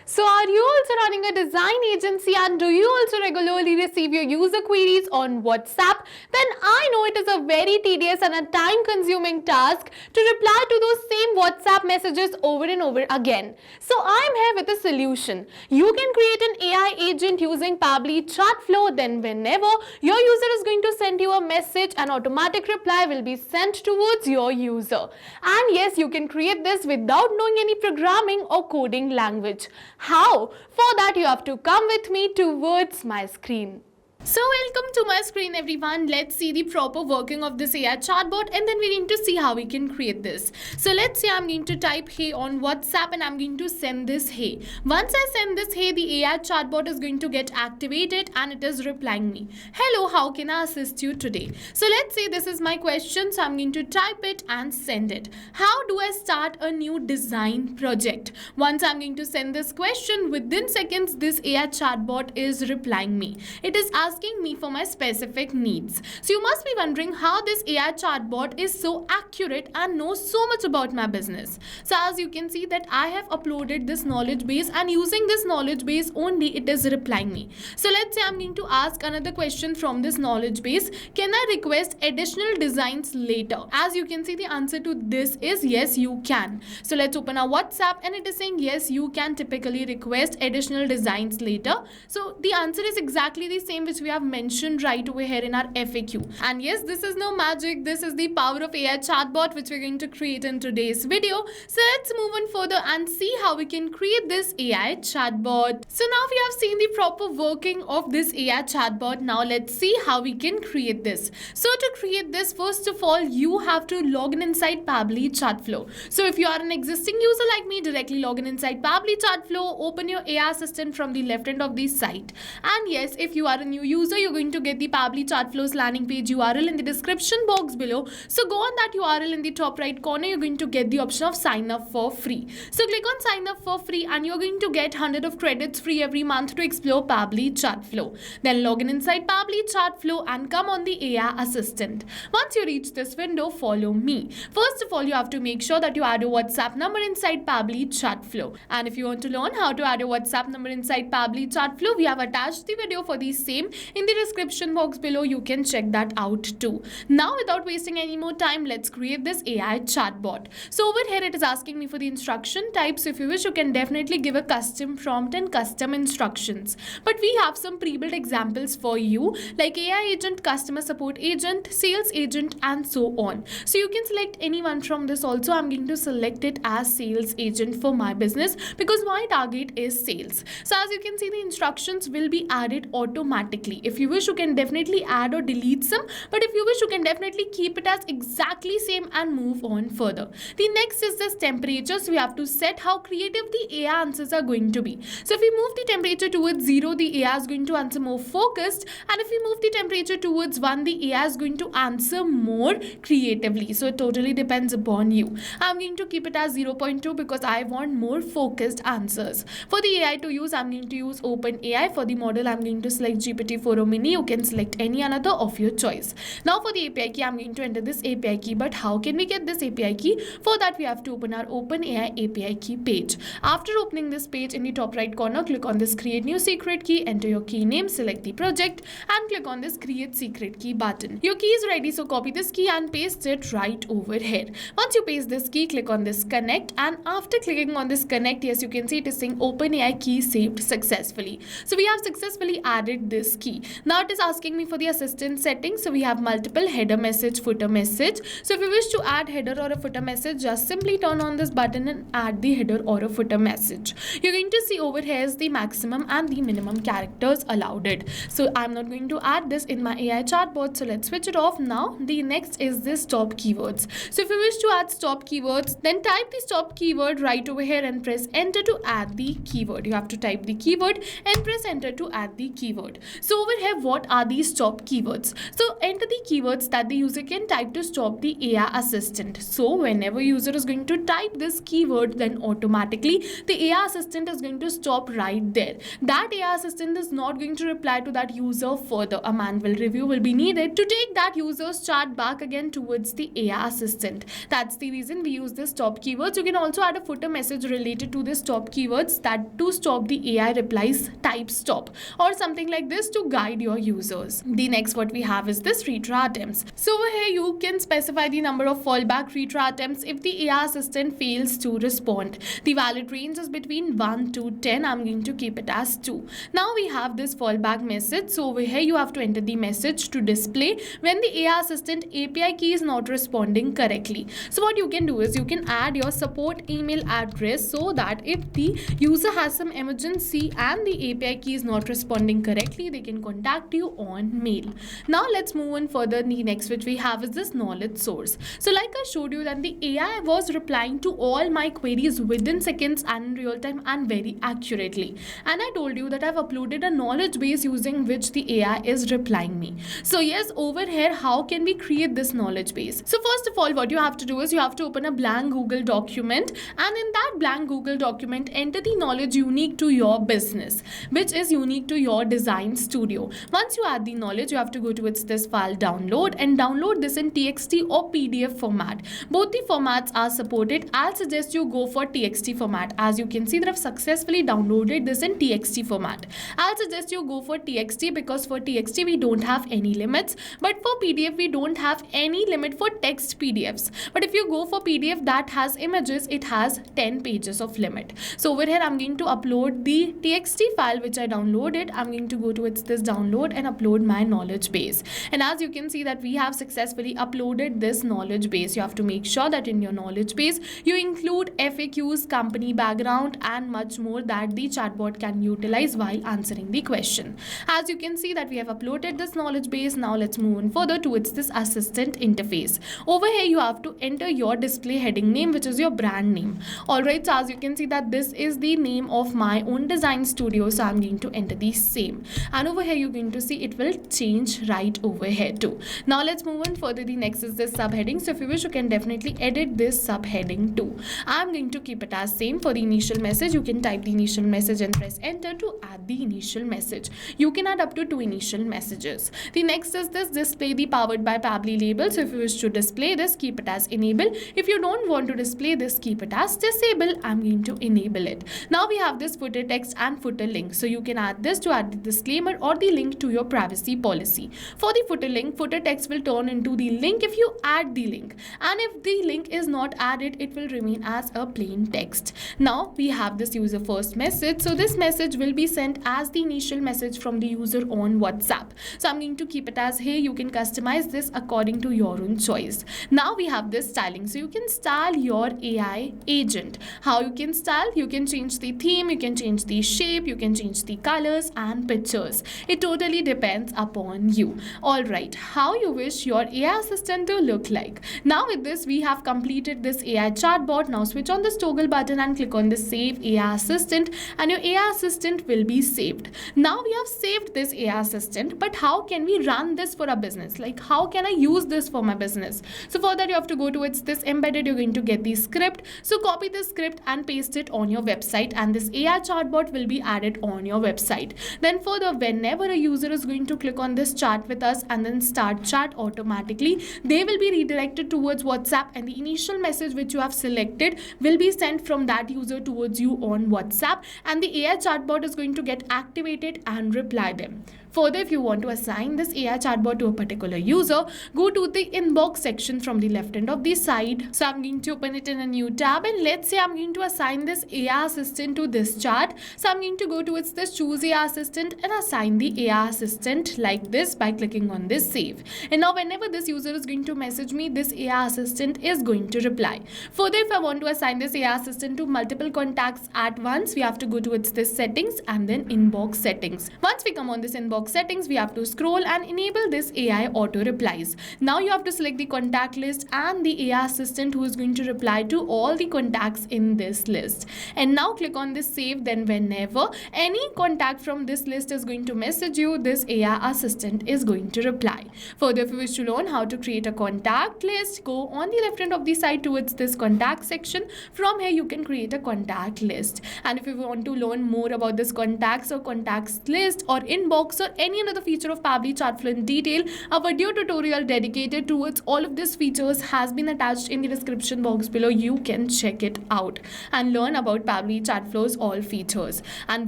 So, are you also running a design agency and do you also regularly receive your user queries on WhatsApp? Then I know it is a very tedious and a time consuming task to reply to those same WhatsApp messages over and over again. So, I am here with a solution. You can create an AI agent using Pabbly Chatflow. Then, whenever your user is going to send you a message, an automatic reply will be sent towards your user. And yes, you can create this without knowing any programming or coding language. How? For that you have to come with me towards my screen. So welcome to my screen everyone. Let's see the proper working of this AI chatbot and then we're going to see how we can create this. So let's say I'm going to type hey on WhatsApp and I'm going to send this hey. Once I send this hey, the AI chatbot is going to get activated and it is replying me. Hello, how can I assist you today? So let's say this is my question. So I'm going to type it and send it. How do I start a new design project? Once I'm going to send this question, within seconds this AI chatbot is replying me. It is asking me for my specific needs. So you must be wondering how this AI chatbot is so accurate and knows so much about my business. So as you can see that I have uploaded this knowledge base and using this knowledge base only it is replying me. So let's say I'm going to ask another question from this knowledge base. Can I request additional designs later? As you can see the answer to this is yes, you can. So let's open our WhatsApp and it is saying yes, you can typically request additional designs later. So the answer is exactly the same which we have mentioned right over here in our FAQ. And yes, this is no magic. This is the power of AI chatbot which we're going to create in today's video. So let's move on further and see how we can create this AI chatbot. So now we have seen the proper working of this AI chatbot. Now let's see how we can create this. So to create this, first of all, you have to log in inside Pabbly Chatflow. So if you are an existing user like me, directly log in inside Pabbly Chatflow, open your AI assistant from the left end of the site. And yes, if you are a new user, you're going to get the Pabbly Chatflow's landing page URL in the description box below. So go on that URL in the top right corner, you're going to get the option of sign up for free. So click on sign up for free and you're going to get 100 of credits free every month to explore Pabbly Chatflow. Then log in inside Pabbly Chatflow and come on the AI assistant. Once you reach this window, follow me. First of all, you have to make sure that you add a WhatsApp number inside Pabbly Chatflow. And if you want to learn how to add a WhatsApp number inside Pabbly Chatflow, we have attached the video for the same in the description box below. You can check that out too. Now without wasting any more time, let's create this AI chatbot. So over here it is asking me for the instruction types. If you wish, you can definitely give a custom prompt and custom instructions. But we have some pre-built examples for you like AI agent, customer support agent, sales agent and so on. So you can select any one from this also. I'm going to select it as sales agent for my business because my target is sales. So as you can see, the instructions will be added automatically. If you wish, you can definitely add or delete some, but if you wish, you can definitely keep it as exactly same and move on further. The next is this temperature. So we have to set how creative the AI answers are going to be. So if we move the temperature towards 0, the AI is going to answer more focused, and if we move the temperature towards 1, the AI is going to answer more creatively. So it totally depends upon you. I'm going to keep it as 0.2 because I want more focused answers. For the AI to use, I'm going to use OpenAI. For the model, I'm going to select GPT-4o Mini. You can select any another of your choice. Now for the API key, I'm going to enter this API key. But how can we get this API key? For that, we have to open our OpenAI API key page. After opening this page, in the top right corner, click on this create new secret key, enter your key name, select the project and click on this create secret key button. Your key is ready, so copy this key and paste it right over here. Once you paste this key, click on this connect, and after clicking on this connect, yes, you can see it is saying OpenAI key saved successfully. So we have successfully added this key. Now it is asking me for the assistant settings. So we have multiple header message, footer message. So if you wish to add header or a footer message, just simply turn on this button and add the header or a footer message. You're going to see over here is the maximum and the minimum characters allowed it. So I'm not going to add this in my AI chatbot. So let's switch it off. Now the next is this stop keywords. So if you wish to add stop keywords, then type the stop keyword right over here and press enter to add the keyword. You have to type the keyword and press enter to add the keyword. So So over here, what are these stop keywords? So enter the keywords that the user can type to stop the AI assistant. So whenever user is going to type this keyword, then automatically the AI assistant is going to stop right there. That AI assistant is not going to reply to that user further. A manual review will be needed to take that user's chat back again towards the AI assistant. That's the reason we use this stop keywords. You can also add a footer message related to this stop keywords, that to stop the AI replies type stop or something like this to guide your users. The next what we have is this retry attempts. So over here you can specify the number of fallback retry attempts if the AI assistant fails to respond. The valid range is between 1 to 10. I'm going to keep it as 2. Now we have this fallback message. So over here you have to enter the message to display when the AI assistant API key is not responding correctly. So what you can do is you can add your support email address, so that if the user has some emergency and the API key is not responding correctly, they can contact you on mail. Now let's move on further. The next which we have is this knowledge source. So like I showed you that the AI was replying to all my queries within seconds and in real time and very accurately. And I told you that I've uploaded a knowledge base using which the AI is replying me. So yes, over here, how can we create this knowledge base? So first of all, what you have to do is you have to open a blank Google document, and in that blank Google document, enter the knowledge unique to your business, which is unique to your design studio. Once you add the knowledge, you have to go to this file download and download this in TXT or PDF format. Both the formats are supported. I'll suggest you go for TXT format. As you can see that I've successfully downloaded this in TXT format. I'll suggest you go for TXT because for TXT we don't have any limits, but for PDF we don't have any limit for text PDFs. But if you go for PDF that has images, it has 10 pages of limit. So over here I'm going to upload the TXT file which I downloaded. I'm going to go to this download and upload my knowledge base. And as you can see that we have successfully uploaded this knowledge base. You have to make sure that in your knowledge base you include FAQs, company background and much more that the chatbot can utilize while answering the question. As you can see that we have uploaded this knowledge base. Now let's move on further towards this assistant interface. Over here you have to enter your display heading name, which is your brand name. Alright, so as you can see that this is the name of my own design studio, so I'm going to enter the same. And over here you're going to see it will change right over here too. Now let's move on further. The next is this subheading. So if you wish, you can definitely edit this subheading too. I'm going to keep it as same. For the initial message, you can type the initial message and press enter to add the initial message. You can add up to 2 initial messages. The next is this display the powered by Pabbly label. So if you wish to display this, keep it as enable. If you don't want to display this, keep it as disable. I'm going to enable it. Now we have this footer text and footer link. So you can add this to add the disclaimer or the link to your privacy policy. For the footer link, footer text will turn into the link if you add the link. And if the link is not added, it will remain as a plain text. Now we have this user first message. So this message will be sent as the initial message from the user on WhatsApp. So I'm going to keep it as hey. You can customize this according to your own choice. Now we have this styling. So you can style your AI agent. How you can style? You can change the theme, you can change the shape, you can change the colors and pictures. It totally depends upon you. Alright, how you wish your AI assistant to look like. Now with this we have completed this AI chatbot. Now switch on this toggle button and click on the save AI assistant and your AI assistant will be saved. Now we have saved this AI assistant, but how can we run this for a business? Like how can I use this for my business? So for that you have to go to this embedded. You're going to get the script. So copy the script and paste it on your website, and this AI chatbot will be added on your website. Then further, whenever a user is going to click on this chat with us and then start chat, automatically they will be redirected towards WhatsApp, and the initial message which you have selected will be sent from that user towards you on WhatsApp, and the AI chatbot is going to get activated and reply them. Further, if you want to assign this AI chatbot to a particular user, go to the inbox section from the left hand of the side. So I'm going to open it in a new tab, and let's say I'm going to assign this AI assistant to this chat. So I'm going to go to this choose AI assistant and assign the AI assistant like this by clicking on this save. And now whenever this user is going to message me, this AI assistant is going to reply. Further, if I want to assign this AI assistant to multiple contacts at once, we have to go to this settings and then inbox settings. Once we come on this inbox box settings, we have to scroll and enable this AI auto replies. Now you have to select the contact list and the AI assistant who is going to reply to all the contacts in this list. And now click on this save. Then whenever any contact from this list is going to message you, this AI assistant is going to reply. Further, if you wish to learn how to create a contact list, go on the left hand of the side towards this contact section. From here you can create a contact list. And if you want to learn more about this contacts or contacts list or inbox or any another feature of Pabbly Chatflow in detail, a video tutorial dedicated towards all of these features has been attached in the description box below. You can check it out and learn about Pabbly Chatflow's all features. And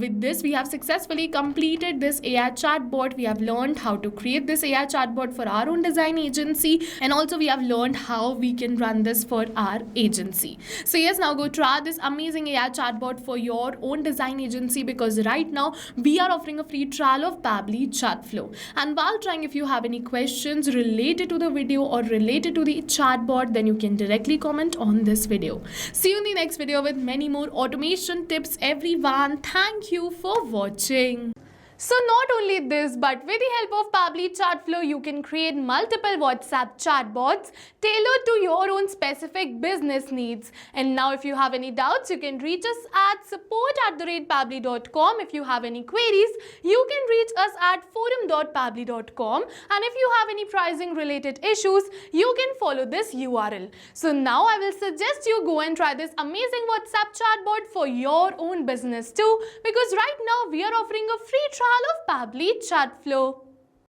with this, we have successfully completed this AI chatbot. We have learned how to create this AI chatbot for our own design agency, and also we have learned how we can run this for our agency. So yes, now go try this amazing AI chatbot for your own design agency, because right now we are offering a free trial of Pabbly Chatflow. And while trying, if you have any questions related to the video or related to the chatbot, then you can directly comment on this video. See you in the next video with many more automation tips, everyone. Thank you for watching. So not only this, but with the help of Pabbly Chatflow, you can create multiple WhatsApp chatbots tailored to your own specific business needs. And now if you have any doubts, you can reach us at support@pabbly.com. If you have any queries, you can reach us at forum.pabbly.com. And if you have any pricing related issues, you can follow this URL. So now I will suggest you go and try this amazing WhatsApp chatbot for your own business too, because right now we are offering a free trial of Pabbly Chatflow.